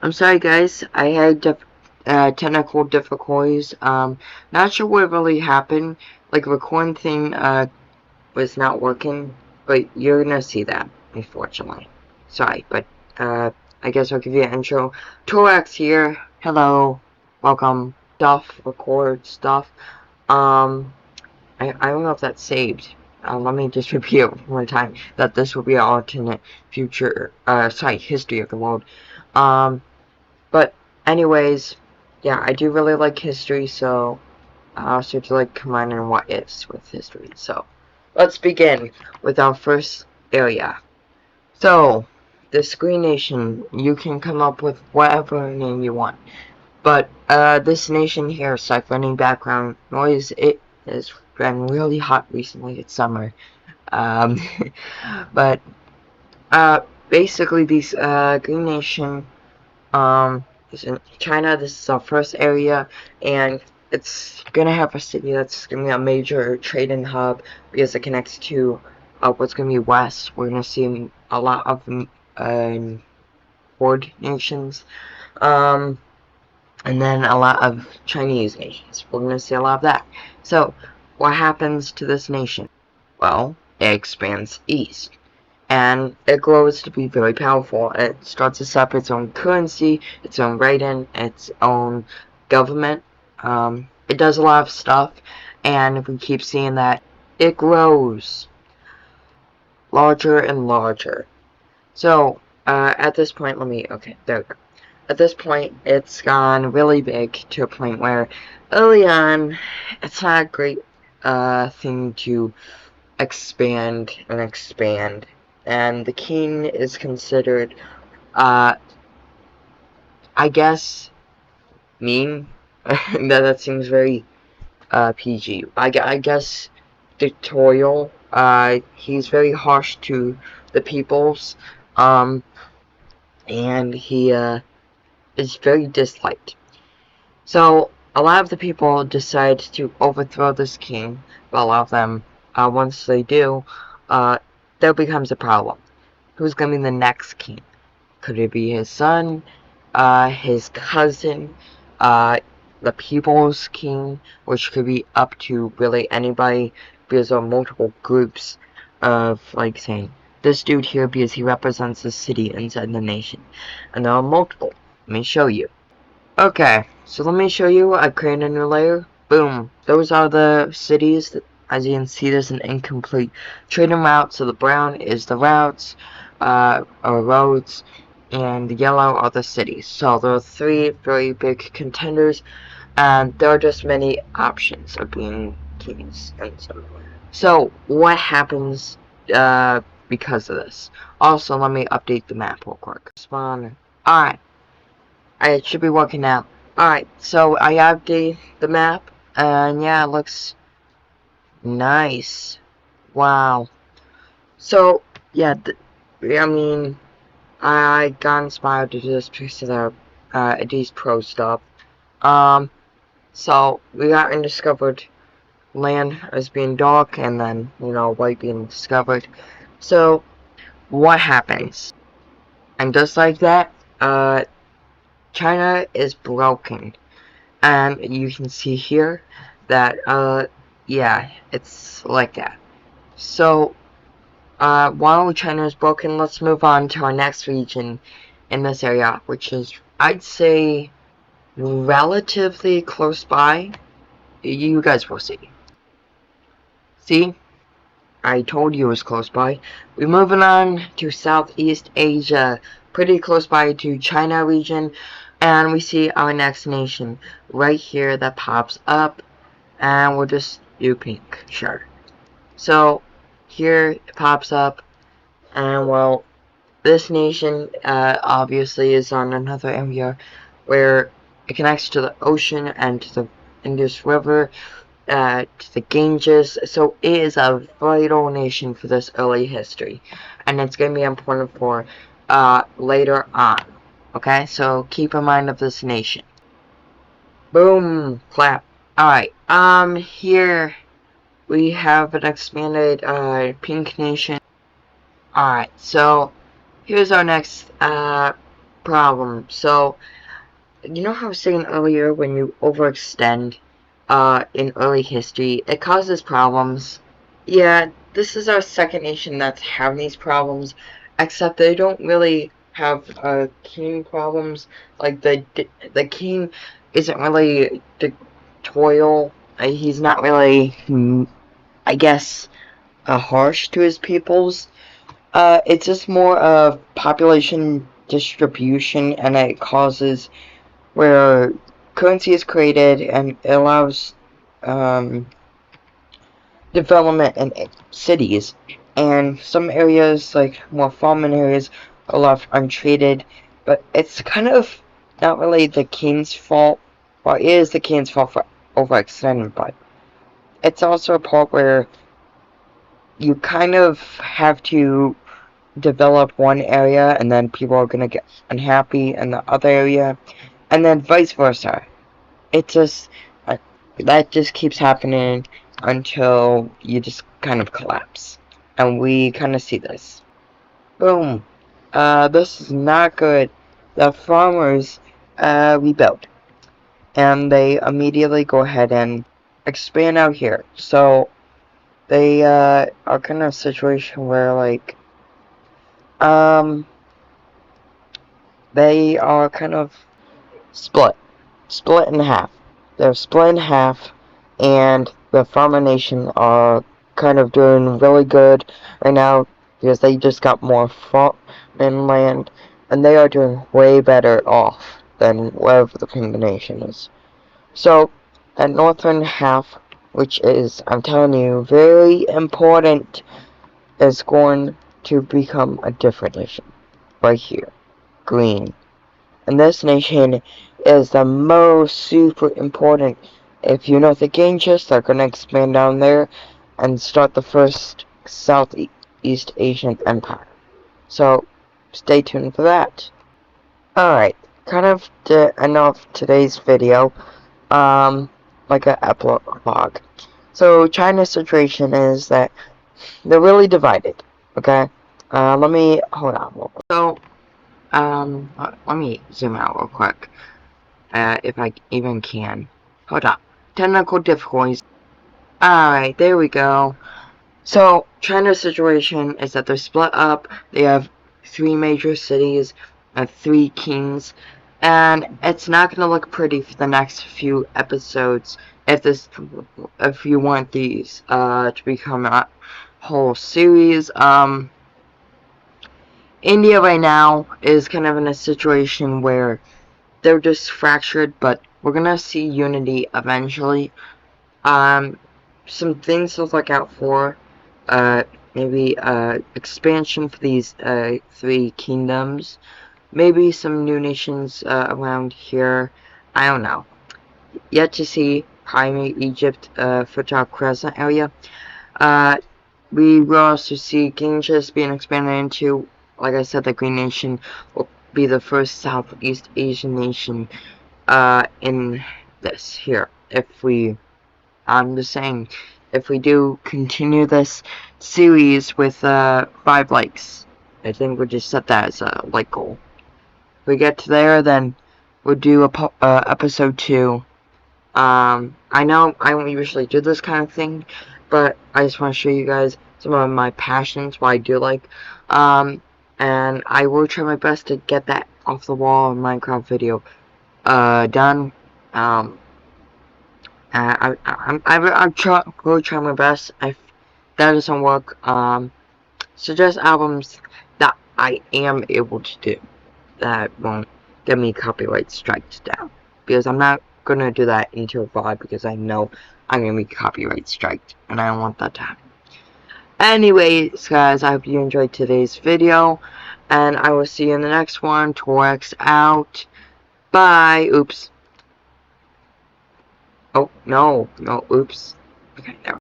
I'm sorry guys, I had technical difficulties. Not sure what really happened. Like recording thing was not working, but you're gonna see that, unfortunately. Sorry, but I guess I'll give you an intro. Torax here. Hello, welcome. Record stuff. I don't know if that's saved. Let me just repeat it one time that this will be an alternate future history of the world. But anyways, yeah, I do really like history, so I also do like combining what ifs with history. So let's begin with our first area. So this Green Nation, you can come up with whatever name you want. But this nation here, siphoning background noise, it has been really hot recently. It's summer. Um, but basically these Green Nation is in China. This is our first area, and it's gonna have a city that's gonna be a major trading hub because it connects to what's gonna be west. We're gonna see a lot of horde nations, and then a lot of Chinese nations. We're gonna see a lot of that. So, what happens to this nation? Well, it expands east, and it grows to be very powerful. It starts to set up its own currency, its own writing, its own government. It does a lot of stuff, and if we keep seeing that, it grows larger and larger. So, at this point, okay, there we go. At this point, it's gone really big to a point where early on, it's not a great thing to expand and expand, and the king is considered I guess mean. That seems very PG. I guess dictatorial. He's very harsh to the peoples, and he is very disliked. So a lot of the people decide to overthrow this king. But a lot of them, once they do, there becomes a problem. Who's gonna be the next king? Could it be his son, his cousin, the people's king, which could be up to really anybody, because there are multiple groups of, like, saying, this dude here because he represents the city inside the nation. And there are multiple. Let me show you. Okay, so let me show you. I created a new layer. Boom. Those are the cities. As you can see, there's an incomplete trading route. So the brown is the routes, or roads, and the yellow are the cities. So there are three very big contenders, and there are just many options of being kings and so. So what happens because of this? Also, let me update the map real quick. Spawn. Alright. It should be working now. Alright, so I updated the map, and yeah, it looks nice. Wow. So, yeah, I mean, I got inspired to do this piece of the these pro stuff. So we got undiscovered land as being dark, and then, you know, white being discovered. So what happens? And just like that, China is broken, and you can see here that yeah, it's like that. So while China is broken, let's move on to our next region in this area, which is, I'd say, relatively close by. You guys will see. See? I told you it was close by. We're moving on to Southeast Asia, pretty close by to China region, and we see our next nation right here that pops up, and we'll just do pink, sure. So here it pops up, and well, this nation obviously is on another area where it connects to the ocean and to the Indus River, to the Ganges. So it is a vital nation for this early history, and it's going to be important for later on. Okay, so keep in mind of this nation. Boom, clap. Alright, here we have an expanded pink nation. Alright, so here's our next problem. So, you know how I was saying earlier, when you overextend in early history, it causes problems. Yeah, this is our second nation that's having these problems, except they don't really have king problems. Like the king isn't really dictatorial. He's not really, I guess, harsh to his peoples. It's just more of population distribution, and it causes where currency is created and it allows um, development in cities. And some areas, like more farming areas, are left untreated. But it's kind of not really the king's fault. Well, it is the king's fault for overextending, but it's also a part where you kind of have to develop one area and then people are gonna get unhappy in the other area, and then vice versa. It just that just keeps happening until you just kind of collapse, and we kind of see this. Boom. This is not good. The farmers rebelled, and they immediately go ahead and expand out here. So they are kind of a situation where like they are kind of split in half. They're split in half, and the Farmer Nation are kind of doing really good right now because they just got more farming land, and they are doing way better off than wherever the Kingdom Nation is. So, that northern half, which is, I'm telling you, very important, is going to become a different nation. Right here. Green. And this nation is the most super important. If you know the Ganges, they're going to expand down there and start the first Southeast Asian empire. So, stay tuned for that. Alright, kind of the end of today's video, like an epilogue. So, China's situation is that they're really divided, okay? Let me, hold on. So, let me zoom out real quick. If I even can. Hold up. Technical difficulties. Alright, there we go. So, China's situation is that they're split up. They have 3 major cities and 3 kings. And it's not going to look pretty for the next few episodes if you want these to become a whole series. India right now is kind of in a situation where they're just fractured, but we're gonna see unity eventually. Some things to look out for. Maybe expansion for these 3 kingdoms. Maybe some new nations around here. I don't know. Yet to see. Primary Egypt, Fertile Crescent area. We will also see Ganges being expanded into. Like I said, the Green Nation will be the first Southeast Asian nation in this here. I'm just saying, if we do continue this series with 5 likes, I think we'll just set that as a like goal. If we get to there, then we'll do episode 2. I know I don't usually do this kind of thing, but I just want to show you guys some of my passions, what I do like. And I will try my best to get that off the wall Minecraft video done. I'll try my best. If that doesn't work, suggest albums that I am able to do that won't get me copyright strikes down, because I'm not gonna do that into a VOD because I know I'm gonna be copyright striked, and I don't want that to happen. Anyways, guys, I hope you enjoyed today's video, and I will see you in the next one. Torex out. Bye. Oops. Oh, no, oops. Okay, never